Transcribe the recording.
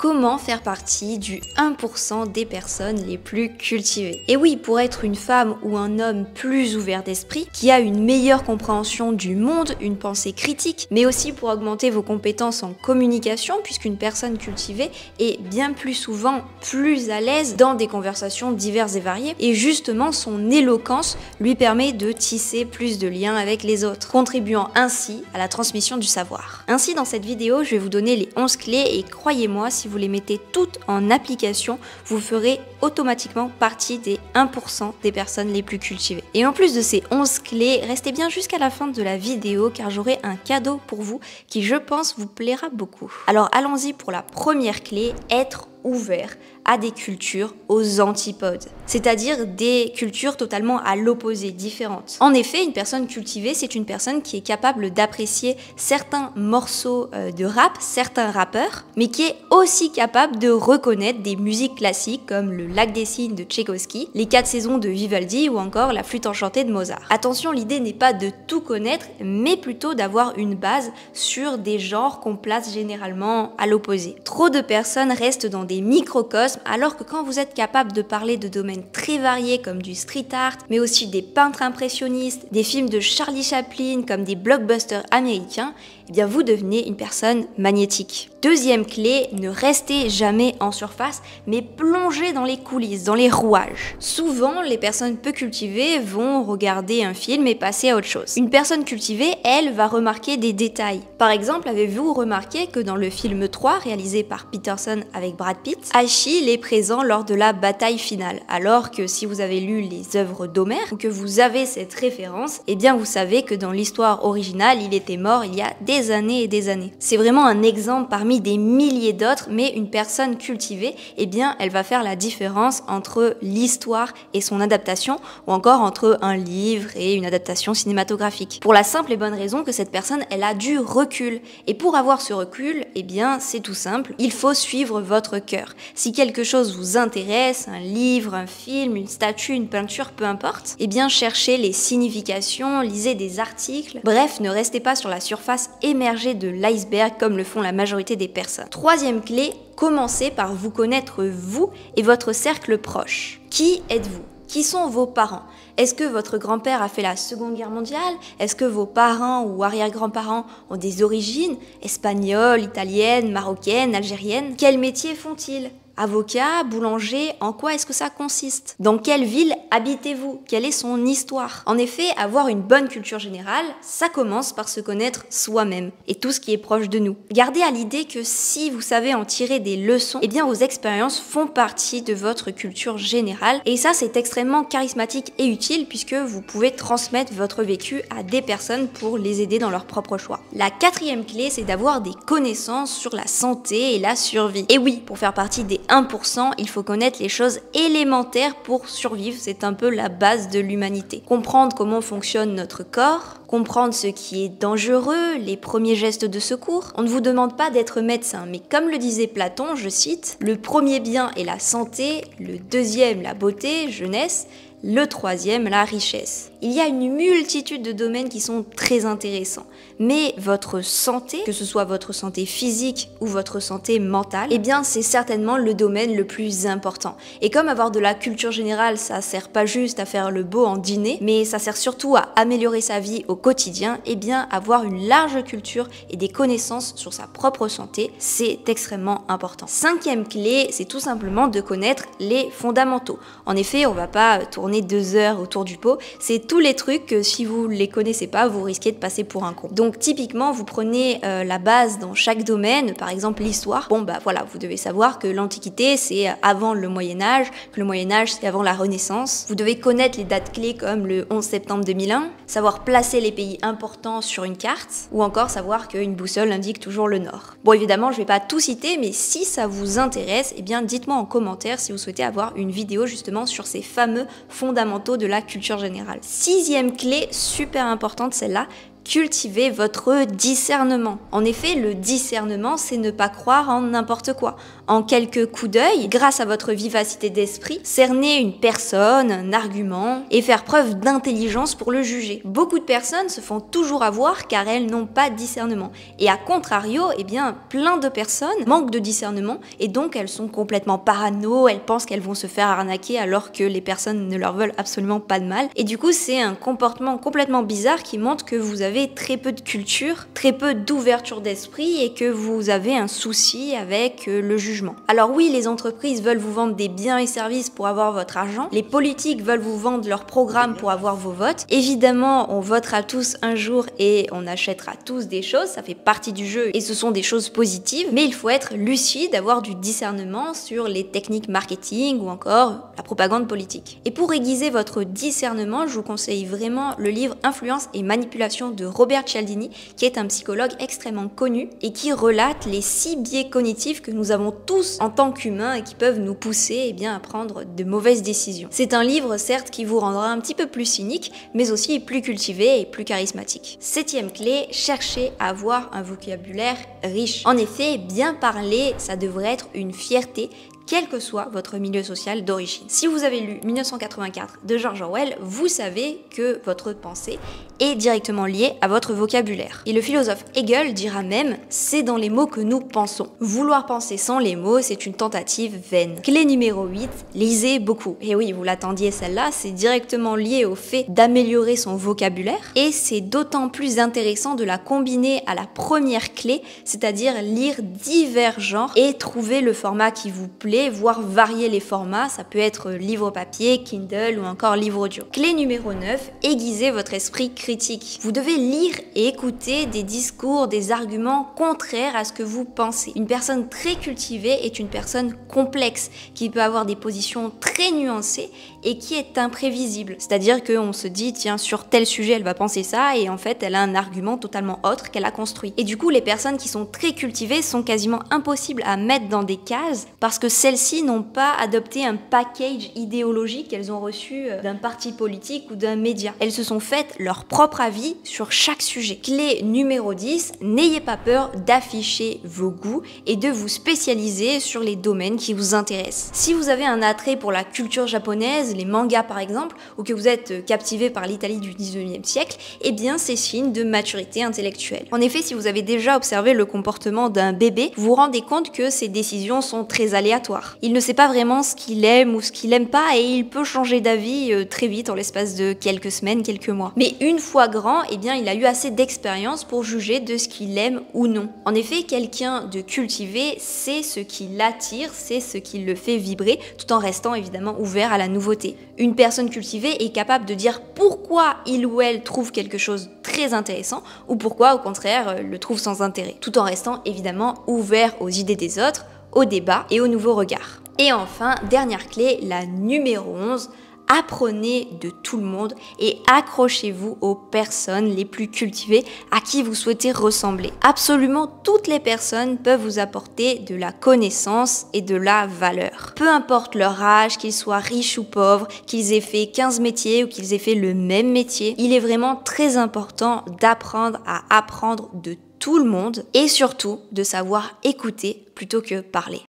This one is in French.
Comment faire partie du 1% des personnes les plus cultivées? Et oui, pour être une femme ou un homme plus ouvert d'esprit, qui a une meilleure compréhension du monde, une pensée critique, mais aussi pour augmenter vos compétences en communication, puisqu'une personne cultivée est bien plus souvent plus à l'aise dans des conversations diverses et variées, et justement son éloquence lui permet de tisser plus de liens avec les autres, contribuant ainsi à la transmission du savoir. Ainsi, dans cette vidéo, je vais vous donner les 11 clés et croyez-moi, si vous les mettez toutes en application, vous ferez automatiquement partie des 1% des personnes les plus cultivées. Et en plus de ces 11 clés, restez bien jusqu'à la fin de la vidéo car j'aurai un cadeau pour vous qui, je pense, vous plaira beaucoup. Alors allons-y pour la première clé, être ouvert à des cultures aux antipodes, c'est-à-dire des cultures totalement à l'opposé, différentes. En effet, une personne cultivée, c'est une personne qui est capable d'apprécier certains morceaux de rap, certains rappeurs, mais qui est aussi capable de reconnaître des musiques classiques comme le Lac des Cygnes de Tchaïkovski, les 4 saisons de Vivaldi ou encore la Flûte enchantée de Mozart. Attention, l'idée n'est pas de tout connaître, mais plutôt d'avoir une base sur des genres qu'on place généralement à l'opposé. Trop de personnes restent dans des microcosmes, alors que quand vous êtes capable de parler de domaines très variés comme du street art, mais aussi des peintres impressionnistes, des films de Charlie Chaplin comme des blockbusters américains, eh bien vous devenez une personne magnétique. Deuxième clé, ne restez jamais en surface, mais plongez dans les coulisses, dans les rouages. Souvent, les personnes peu cultivées vont regarder un film et passer à autre chose. Une personne cultivée, elle, va remarquer des détails. Par exemple, avez-vous remarqué que dans le film 3, réalisé par Peterson avec Brad Pitt, Achille est présent lors de la bataille finale, alors que si vous avez lu les œuvres d'Homère, ou que vous avez cette référence, eh bien vous savez que dans l'histoire originale, il était mort il y a des années et des années. C'est vraiment un exemple parmi des milliers d'autres, mais une personne cultivée, eh bien elle va faire la différence entre l'histoire et son adaptation, ou encore entre un livre et une adaptation cinématographique. Pour la simple et bonne raison que cette personne, elle a du recul. Et pour avoir ce recul, eh bien c'est tout simple, il faut suivre votre cœur. Si quelque chose vous intéresse, un livre, un film, une statue, une peinture, peu importe, eh bien cherchez les significations, lisez des articles, bref, ne restez pas sur la surface émergée de l'iceberg comme le font la majorité des personnes. Troisième clé, commencez par vous connaître vous et votre cercle proche. Qui êtes-vous ? Qui sont vos parents? Est-ce que votre grand-père a fait la Seconde Guerre mondiale? Est-ce que vos parents ou arrière-grands-parents ont des origines espagnoles, italiennes, marocaines, algériennes? Quel métier font-ils? Avocat, boulanger, en quoi est-ce que ça consiste? Dans quelle ville habitez-vous? Quelle est son histoire? En effet, avoir une bonne culture générale, ça commence par se connaître soi-même et tout ce qui est proche de nous. Gardez à l'idée que si vous savez en tirer des leçons, eh bien vos expériences font partie de votre culture générale et ça c'est extrêmement charismatique et utile puisque vous pouvez transmettre votre vécu à des personnes pour les aider dans leur propre choix. La quatrième clé, c'est d'avoir des connaissances sur la santé et la survie. Et oui, pour faire partie des 1%, il faut connaître les choses élémentaires pour survivre, c'est un peu la base de l'humanité. Comprendre comment fonctionne notre corps, comprendre ce qui est dangereux, les premiers gestes de secours. On ne vous demande pas d'être médecin, mais comme le disait Platon, je cite, « Le premier bien est la santé, le deuxième la beauté, jeunesse, le troisième, la richesse. » Il y a une multitude de domaines qui sont très intéressants. Mais votre santé, que ce soit votre santé physique ou votre santé mentale, eh bien c'est certainement le domaine le plus important. Et comme avoir de la culture générale, ça sert pas juste à faire le beau en dîner, mais ça sert surtout à améliorer sa vie au quotidien, eh bien avoir une large culture et des connaissances sur sa propre santé, c'est extrêmement important. Cinquième clé, c'est tout simplement de connaître les fondamentaux. En effet, on va pas tourner 2 heures autour du pot, c'est tous les trucs que si vous les connaissez pas, vous risquez de passer pour un con. Donc typiquement, vous prenez la base dans chaque domaine, par exemple l'histoire. Bon bah voilà, vous devez savoir que l'Antiquité c'est avant le Moyen-Âge, que le Moyen-Âge c'est avant la Renaissance. Vous devez connaître les dates clés comme le 11 septembre 2001, savoir placer les pays importants sur une carte, ou encore savoir qu'une boussole indique toujours le nord. Bon évidemment, je vais pas tout citer, mais si ça vous intéresse, eh bien dites-moi en commentaire si vous souhaitez avoir une vidéo justement sur ces fameux fondamentaux de la culture générale. Sixième clé, super importante celle-là, cultivez votre discernement. En effet, le discernement, c'est ne pas croire en n'importe quoi. En quelques coups d'œil, grâce à votre vivacité d'esprit, cerner une personne, un argument, et faire preuve d'intelligence pour le juger. Beaucoup de personnes se font toujours avoir car elles n'ont pas de discernement. Et à contrario, eh bien, plein de personnes manquent de discernement et donc elles sont complètement parano, elles pensent qu'elles vont se faire arnaquer alors que les personnes ne leur veulent absolument pas de mal. Et du coup, c'est un comportement complètement bizarre qui montre que vous avez très peu de culture, très peu d'ouverture d'esprit et que vous avez un souci avec le jugement. Alors oui, les entreprises veulent vous vendre des biens et services pour avoir votre argent, les politiques veulent vous vendre leurs programmes pour avoir vos votes. Évidemment, on votera tous un jour et on achètera tous des choses, ça fait partie du jeu et ce sont des choses positives, mais il faut être lucide, avoir du discernement sur les techniques marketing ou encore la propagande politique. Et pour aiguiser votre discernement, je vous conseille vraiment le livre Influence et manipulation de Robert Cialdini, qui est un psychologue extrêmement connu et qui relate les 6 biais cognitifs que nous avons tous en tant qu'humains et qui peuvent nous pousser à prendre de mauvaises décisions. C'est un livre certes qui vous rendra un petit peu plus cynique, mais aussi plus cultivé et plus charismatique. 7e clé, cherchez à avoir un vocabulaire riche. En effet, bien parler, ça devrait être une fierté, quel que soit votre milieu social d'origine. Si vous avez lu 1984 de George Orwell, vous savez que votre pensée est directement liée à votre vocabulaire. Et le philosophe Hegel dira même « c'est dans les mots que nous pensons ». Vouloir penser sans les mots, c'est une tentative vaine. Clé numéro 8, lisez beaucoup. Et oui, vous l'attendiez celle-là, c'est directement lié au fait d'améliorer son vocabulaire et c'est d'autant plus intéressant de la combiner à la première clé, c'est-à-dire lire divers genres et trouver le format qui vous plaît, voire varier les formats, ça peut être livre papier, Kindle ou encore livre audio. Clé numéro 9, aiguisez votre esprit critique. Vous devez lire et écouter des discours, des arguments contraires à ce que vous pensez. Une personne très cultivée est une personne complexe, qui peut avoir des positions très nuancées et qui est imprévisible. C'est-à-dire qu'on se dit, tiens, sur tel sujet, elle va penser ça, et en fait, elle a un argument totalement autre qu'elle a construit. Et du coup, les personnes qui sont très cultivées sont quasiment impossibles à mettre dans des cases parce que celles-ci n'ont pas adopté un package idéologique qu'elles ont reçu d'un parti politique ou d'un média. Elles se sont faites leur propre avis sur chaque sujet. Clé numéro 10, n'ayez pas peur d'afficher vos goûts et de vous spécialiser sur les domaines qui vous intéressent. Si vous avez un attrait pour la culture japonaise, les mangas par exemple, ou que vous êtes captivé par l'Italie du 19e siècle, eh bien c'est signe de maturité intellectuelle. En effet, si vous avez déjà observé le comportement d'un bébé, vous vous rendez compte que ses décisions sont très aléatoires. Il ne sait pas vraiment ce qu'il aime ou ce qu'il aime pas et il peut changer d'avis très vite en l'espace de quelques semaines, quelques mois. Mais une fois grand, eh bien il a eu assez d'expérience pour juger de ce qu'il aime ou non. En effet, quelqu'un de cultivé sait ce qui l'attire, c'est ce qui le fait vibrer, tout en restant évidemment ouvert à la nouveauté. Une personne cultivée est capable de dire pourquoi il ou elle trouve quelque chose très intéressant ou pourquoi au contraire le trouve sans intérêt, tout en restant évidemment ouvert aux idées des autres, au débat et aux nouveaux regards. Et enfin, dernière clé, la numéro 11, apprenez de tout le monde et accrochez-vous aux personnes les plus cultivées à qui vous souhaitez ressembler. Absolument toutes les personnes peuvent vous apporter de la connaissance et de la valeur. Peu importe leur âge, qu'ils soient riches ou pauvres, qu'ils aient fait 15 métiers ou qu'ils aient fait le même métier, il est vraiment très important d'apprendre à apprendre de tout le monde et surtout de savoir écouter plutôt que parler.